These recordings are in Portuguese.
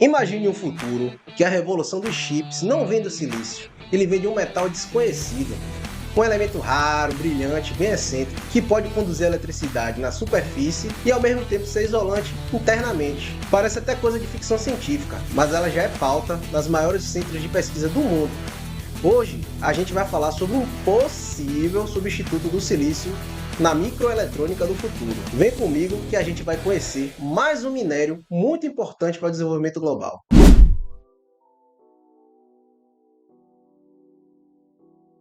Imagine um futuro que a revolução dos chips não vem do silício, ele vem de um metal desconhecido, um elemento raro, brilhante, bem excêntrico, que pode conduzir a eletricidade na superfície e ao mesmo tempo ser isolante internamente. Parece até coisa de ficção científica, mas ela já é pauta nas maiores centros de pesquisa do mundo. Hoje a gente vai falar sobre um possível substituto do silício na microeletrônica do futuro. Vem comigo que a gente vai conhecer mais um minério muito importante para o desenvolvimento global.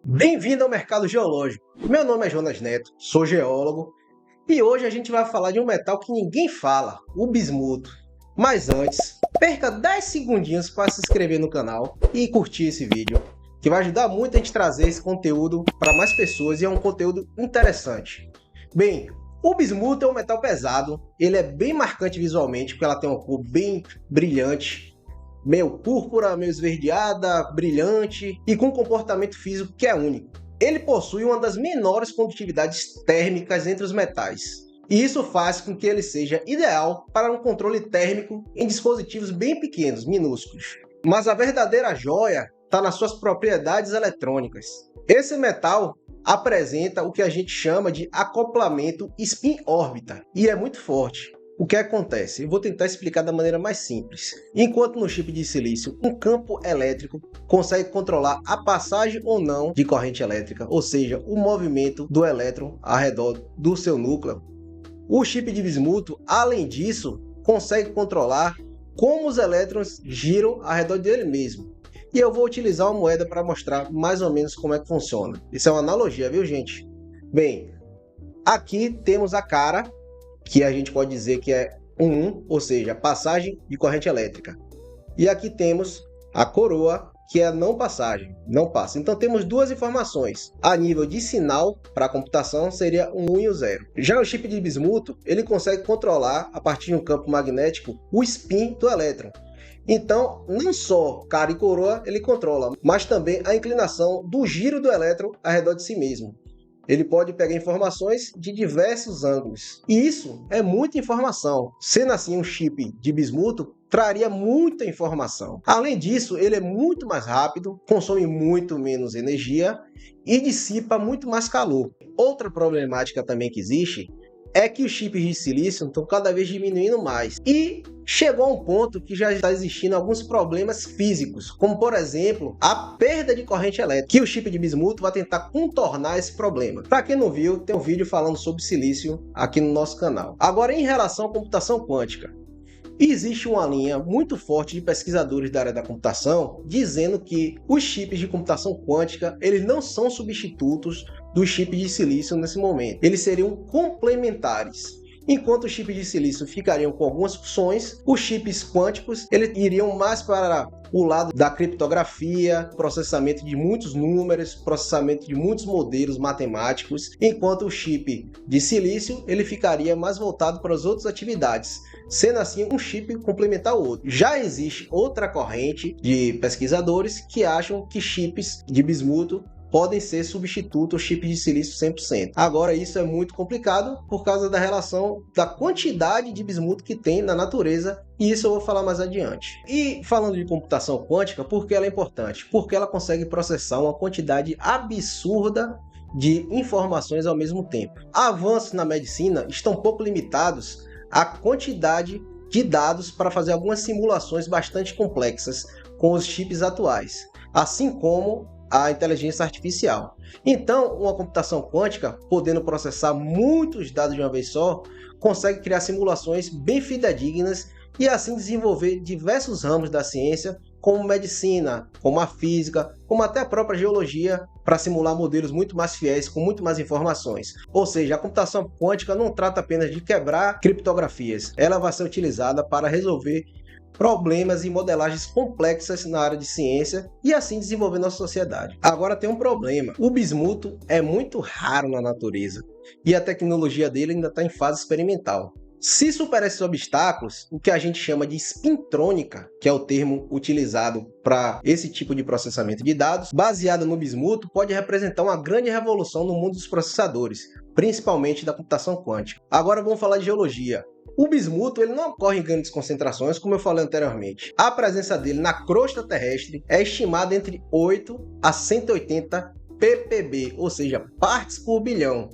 Bem-vindo ao mercado geológico. Meu nome é Jonas Neto, sou geólogo e hoje a gente vai falar de um metal que ninguém fala, o bismuto. Mas antes, perca 10 segundinhos para se inscrever no canal e curtir esse vídeo, que vai ajudar muito a gente trazer esse conteúdo para mais pessoas e é um conteúdo interessante. Bem, o bismuto é um metal pesado, ele é bem marcante visualmente, porque ela tem uma cor bem brilhante, meio púrpura, meio esverdeada, brilhante e com um comportamento físico que é único. Ele possui uma das menores condutividades térmicas entre os metais, e isso faz com que ele seja ideal para um controle térmico em dispositivos bem pequenos, minúsculos. Mas a verdadeira joia está nas suas propriedades eletrônicas. Esse metal apresenta o que a gente chama de acoplamento spin-órbita e é muito forte. O que acontece? Eu vou tentar explicar da maneira mais simples. Enquanto no chip de silício, um campo elétrico consegue controlar a passagem ou não de corrente elétrica, ou seja, o movimento do elétron ao redor do seu núcleo, o chip de bismuto, além disso, consegue controlar como os elétrons giram ao redor dele mesmo. E eu vou utilizar uma moeda para mostrar mais ou menos como é que funciona. Isso é uma analogia, viu, gente? Bem, aqui temos a cara, que a gente pode dizer que é ou seja, passagem de corrente elétrica. E aqui temos a coroa, que é a não passagem, não passa. Então temos duas informações. A nível de sinal para a computação seria um 1 e o 0. Já o chip de bismuto, ele consegue controlar, a partir de um campo magnético, o spin do elétron. Então, não só cara e coroa ele controla, mas também a inclinação do giro do elétron ao redor de si mesmo. Ele pode pegar informações de diversos ângulos. E isso é muita informação. Sendo assim, um chip de bismuto traria muita informação. Além disso, ele é muito mais rápido, consome muito menos energia e dissipa muito mais calor. Outra problemática também que existe é que os chips de silício estão cada vez diminuindo mais. E chegou a um ponto que já está existindo alguns problemas físicos, como por exemplo, a perda de corrente elétrica, que o chip de bismuto vai tentar contornar esse problema. Para quem não viu, tem um vídeo falando sobre silício aqui no nosso canal. Agora, em relação à computação quântica, existe uma linha muito forte de pesquisadores da área da computação dizendo que os chips de computação quântica eles não são substitutos dos chips de silício nesse momento. Eles seriam complementares. Enquanto os chips de silício ficariam com algumas funções, os chips quânticos eles iriam mais para o lado da criptografia, processamento de muitos números, processamento de muitos modelos matemáticos, enquanto o chip de silício ele ficaria mais voltado para as outras atividades, sendo assim um chip complementar o outro. Já existe outra corrente de pesquisadores que acham que chips de bismuto podem ser substitutos aos chips de silício 100%. Agora isso é muito complicado por causa da relação da quantidade de bismuto que tem na natureza, e isso eu vou falar mais adiante. E falando de computação quântica, por que ela é importante? Porque ela consegue processar uma quantidade absurda de informações ao mesmo tempo. Avanços na medicina estão pouco limitados à quantidade de dados para fazer algumas simulações bastante complexas com os chips atuais, assim como a inteligência artificial. Então, uma computação quântica, podendo processar muitos dados de uma vez só, consegue criar simulações bem fidedignas e assim desenvolver diversos ramos da ciência, como medicina, como a física, como até a própria geologia, para simular modelos muito mais fiéis, com muito mais informações. Ou seja, a computação quântica não trata apenas de quebrar criptografias, ela vai ser utilizada para resolver problemas e modelagens complexas na área de ciência e assim desenvolver nossa sociedade. Agora tem um problema. O bismuto é muito raro na natureza e a tecnologia dele ainda está em fase experimental. Se superar esses obstáculos, o que a gente chama de spintrônica, que é o termo utilizado para esse tipo de processamento de dados, baseado no bismuto, pode representar uma grande revolução no mundo dos processadores, principalmente da computação quântica. Agora vamos falar de geologia. O bismuto ele não ocorre em grandes concentrações, como eu falei anteriormente. A presença dele na crosta terrestre é estimada entre 8 a 180 ppb, ou seja, partes por bilhão.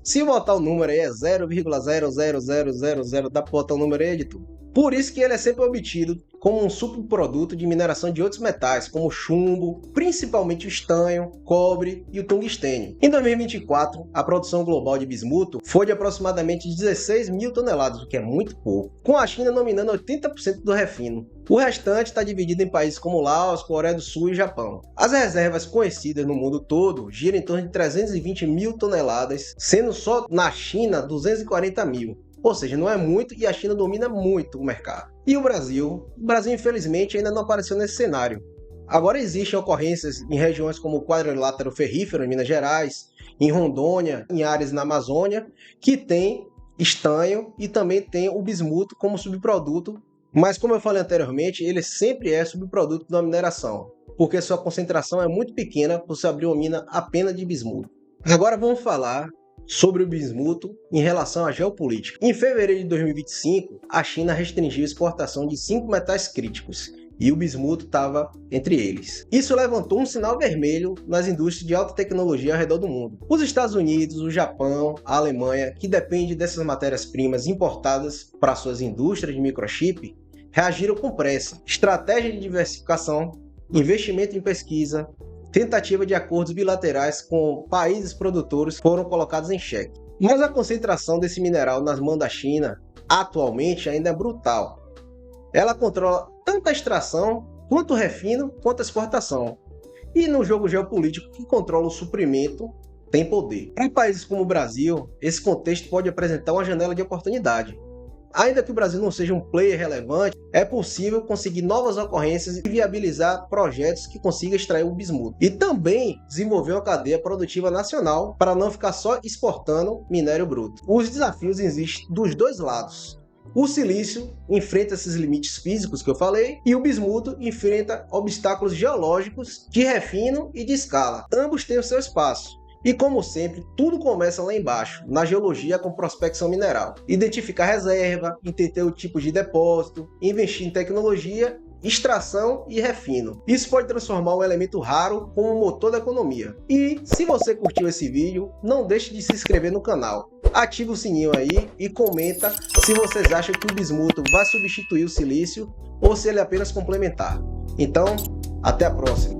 Se botar o número aí é 0,00000, dá para botar o número aí, editor? Por isso que ele é sempre obtido como um subproduto de mineração de outros metais, como chumbo, principalmente o estanho, cobre e o tungstênio. Em 2024, a produção global de bismuto foi de aproximadamente 16 mil toneladas, o que é muito pouco, com a China dominando 80% do refino. O restante está dividido em países como Laos, Coreia do Sul e Japão. As reservas conhecidas no mundo todo giram em torno de 320 mil toneladas, sendo só na China 240 mil. Ou seja, não é muito e a China domina muito o mercado. E o Brasil? O Brasil, infelizmente, ainda não apareceu nesse cenário. Agora existem ocorrências em regiões como o quadrilátero ferrífero, em Minas Gerais, em Rondônia, em áreas na Amazônia, que tem estanho e também tem o bismuto como subproduto. Mas, como eu falei anteriormente, ele sempre é subproduto da mineração, porque sua concentração é muito pequena por se abrir uma mina apenas de bismuto. Agora vamos falar sobre o bismuto em relação à geopolítica. Em fevereiro de 2025, a China restringiu a exportação de 5 metais críticos e o bismuto estava entre eles. Isso levantou um sinal vermelho nas indústrias de alta tecnologia ao redor do mundo. Os Estados Unidos, o Japão, a Alemanha, que dependem dessas matérias-primas importadas para suas indústrias de microchip, reagiram com pressa. Estratégia de diversificação, investimento em pesquisa, tentativa de acordos bilaterais com países produtores foram colocados em xeque. Mas a concentração desse mineral nas mãos da China atualmente ainda é brutal. Ela controla tanto a extração, quanto o refino, quanto a exportação. E no jogo geopolítico que controla o suprimento, tem poder. Para países como o Brasil, esse contexto pode apresentar uma janela de oportunidade. Ainda que o Brasil não seja um player relevante, é possível conseguir novas ocorrências e viabilizar projetos que consigam extrair o bismuto. E também desenvolver uma cadeia produtiva nacional para não ficar só exportando minério bruto. Os desafios existem dos dois lados. O silício enfrenta esses limites físicos que eu falei e o bismuto enfrenta obstáculos geológicos de refino e de escala. Ambos têm o seu espaço. E como sempre, tudo começa lá embaixo, na geologia com prospecção mineral. Identificar reserva, entender o tipo de depósito, investir em tecnologia, extração e refino. Isso pode transformar um elemento raro como um motor da economia. E se você curtiu esse vídeo, não deixe de se inscrever no canal. Ative o sininho aí e comenta se vocês acham que o bismuto vai substituir o silício ou se ele é apenas complementar. Então, até a próxima!